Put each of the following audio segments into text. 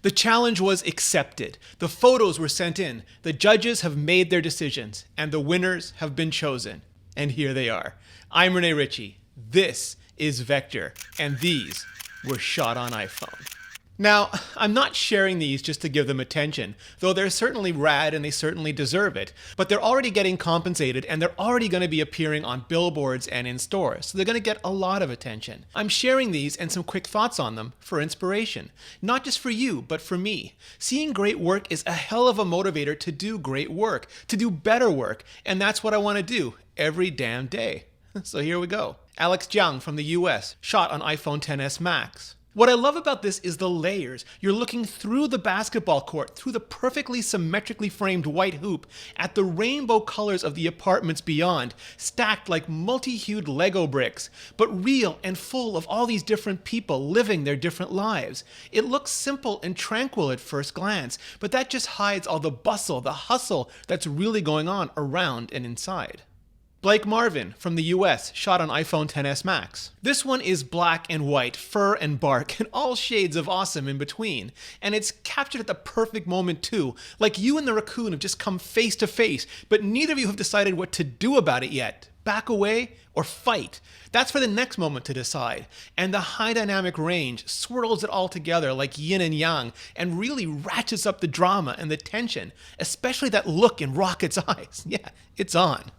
The challenge was accepted. The photos were sent in. The judges have made their decisions, and the winners have been chosen. And here they are. I'm Rene Ritchie. This is Vector, and these were shot on iPhone. Now, I'm not sharing these just to give them attention, though they're certainly rad and they certainly deserve it, but they're already getting compensated and they're already going to be appearing on billboards and in stores, so they're going to get a lot of attention. I'm sharing these and some quick thoughts on them for inspiration, not just for you, but for me. Seeing great work is a hell of a motivator to do great work, to do better work, and that's what I want to do every damn day. So here we go. Alex Jiang from the US, shot on iPhone XS Max. What I love about this is the layers. You're looking through the basketball court, through the perfectly symmetrically framed white hoop, at the rainbow colors of the apartments beyond, stacked like multi-hued Lego bricks, but real and full of all these different people living their different lives. It looks simple and tranquil at first glance, but that just hides all the bustle, the hustle that's really going on around and inside. Blake Marvin from the US, shot on iPhone XS Max. This one is black and white, fur and bark, and all shades of awesome in between. And it's captured at the perfect moment too, like you and the raccoon have just come face to face, but neither of you have decided what to do about it yet. Back away or fight? That's for the next moment to decide. And the high dynamic range swirls it all together like yin and yang and really ratchets up the drama and the tension, especially that look in Rocket's eyes. Yeah, it's on.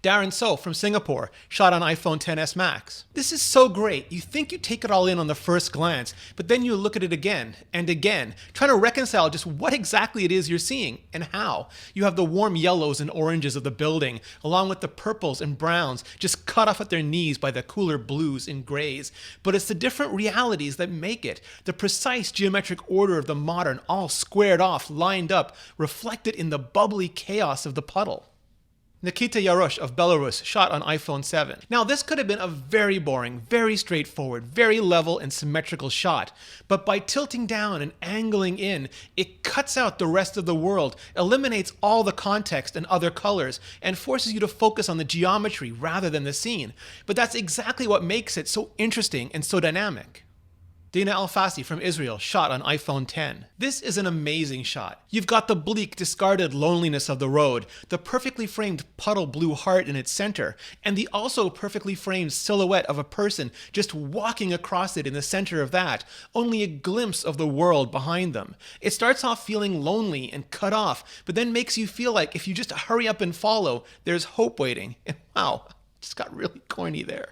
Darren So from Singapore, shot on iPhone XS Max. This is so great. You think you take it all in on the first glance, but then you look at it again and again, trying to reconcile just what exactly it is you're seeing and how. You have the warm yellows and oranges of the building, along with the purples and browns just cut off at their knees by the cooler blues and grays. But it's the different realities that make it. The precise geometric order of the modern, all squared off, lined up, reflected in the bubbly chaos of the puddle. Nikita Yarosh of Belarus, shot on iPhone 7. Now this could have been a very boring, very straightforward, very level and symmetrical shot, but by tilting down and angling in, it cuts out the rest of the world, eliminates all the context and other colors, and forces you to focus on the geometry rather than the scene. But that's exactly what makes it so interesting and so dynamic. Dina Alfasi from Israel, shot on iPhone X. This is an amazing shot. You've got the bleak, discarded loneliness of the road, the perfectly framed puddle blue heart in its center, and the also perfectly framed silhouette of a person just walking across it in the center of that, only a glimpse of the world behind them. It starts off feeling lonely and cut off, but then makes you feel like if you just hurry up and follow, there's hope waiting. And wow, it just got really corny there.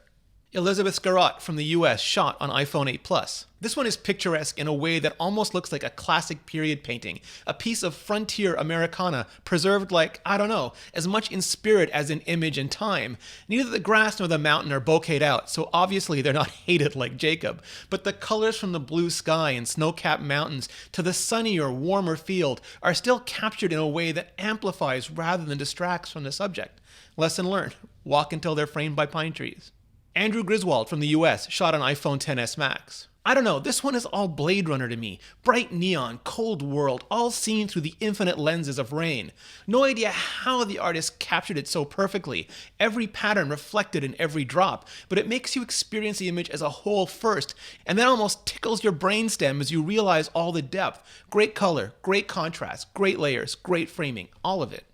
Elizabeth SCARROTT from the US, shot on iPhone 8 Plus. This one is picturesque in a way that almost looks like a classic period painting, a piece of frontier Americana preserved like, I don't know, as much in spirit as in image and time. Neither the grass nor the mountain are bokeh'd out, so obviously they're not hated like Jacob, but the colors from the blue sky and snow-capped mountains to the sunnier, warmer field are still captured in a way that amplifies rather than distracts from the subject. Lesson learned: walk until they're framed by pine trees. Andrew Griswold from the US, shot on iPhone XS Max. I don't know, this one is all Blade Runner to me. Bright neon, cold world, all seen through the infinite lenses of rain. No idea how the artist captured it so perfectly. Every pattern reflected in every drop, but it makes you experience the image as a whole first, and then almost tickles your brainstem as you realize all the depth. Great color, great contrast, great layers, great framing, all of it.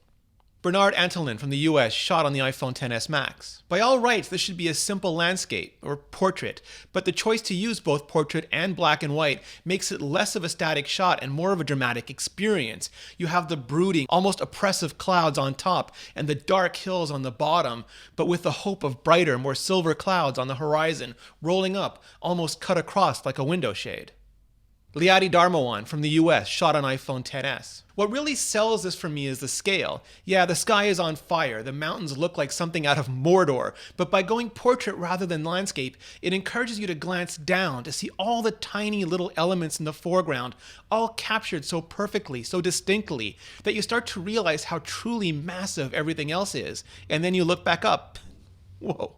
Bernard Antolin from the US, shot on the iPhone XS Max. By all rights, this should be a simple landscape, or portrait, but the choice to use both portrait and black and white makes it less of a static shot and more of a dramatic experience. You have the brooding, almost oppressive clouds on top and the dark hills on the bottom, but with the hope of brighter, more silver clouds on the horizon, rolling up, almost cut across like a window shade. Liadi Dharmawan from the US, shot on iPhone XS. What really sells this for me is the scale. Yeah, the sky is on fire, the mountains look like something out of Mordor, but by going portrait rather than landscape, it encourages you to glance down to see all the tiny little elements in the foreground, all captured so perfectly, so distinctly, that you start to realize how truly massive everything else is, and then you look back up. Whoa.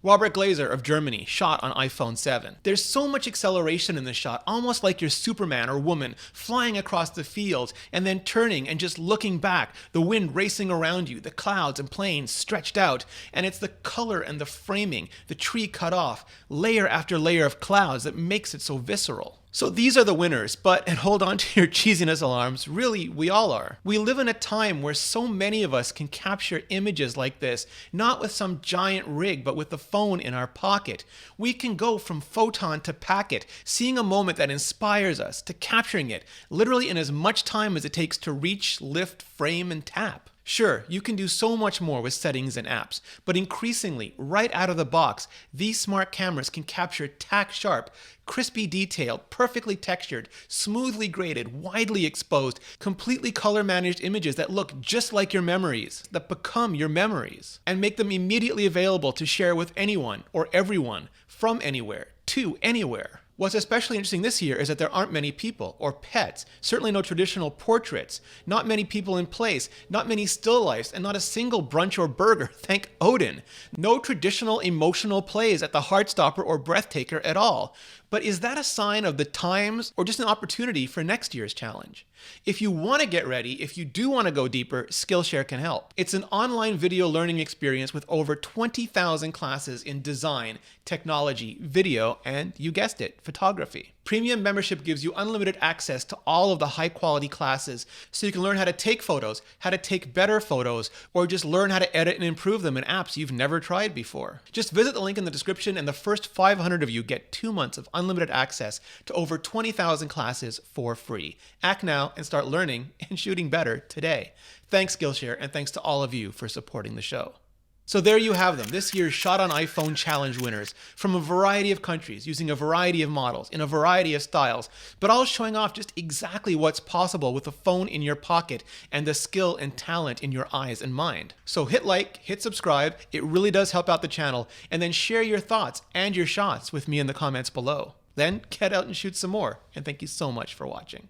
Robert Glazer of Germany, shot on iPhone 7. There's so much acceleration in this shot, almost like you're Superman or woman flying across the fields and then turning and just looking back, the wind racing around you, the clouds and plains stretched out, and it's the color and the framing, the tree cut off, layer after layer of clouds that makes it so visceral. So these are the winners, but, and hold on to your cheesiness alarms, really, we all are. We live in a time where so many of us can capture images like this, not with some giant rig, but with the phone in our pocket. We can go from photon to packet, seeing a moment that inspires us, to capturing it, literally in as much time as it takes to reach, lift, frame, and tap. Sure, you can do so much more with settings and apps, but increasingly, right out of the box, these smart cameras can capture tack-sharp, crispy detailed, perfectly textured, smoothly graded, widely exposed, completely color-managed images that look just like your memories, that become your memories, and make them immediately available to share with anyone or everyone, from anywhere, to anywhere. What's especially interesting this year is that there aren't many people, or pets, certainly no traditional portraits, not many people in place, not many still lifes, and not a single brunch or burger, thank Odin. No traditional emotional plays at the Heartstopper or Breathtaker at all. But is that a sign of the times or just an opportunity for next year's challenge? If you want to get ready, if you do want to go deeper, Skillshare can help. It's an online video learning experience with over 20,000 classes in design, technology, video, and you guessed it, photography. Premium membership gives you unlimited access to all of the high-quality classes, so you can learn how to take photos, how to take better photos, or just learn how to edit and improve them in apps you've never tried before. Just visit the link in the description and the first 500 of you get 2 months of unlimited access to over 20,000 classes for free. Act now and start learning and shooting better today. Thanks Skillshare, and thanks to all of you for supporting the show. So there you have them, this year's Shot on iPhone Challenge winners from a variety of countries, using a variety of models, in a variety of styles, but all showing off just exactly what's possible with a phone in your pocket and the skill and talent in your eyes and mind. So hit like, hit subscribe, it really does help out the channel, and then share your thoughts and your shots with me in the comments below. Then get out and shoot some more, and thank you so much for watching.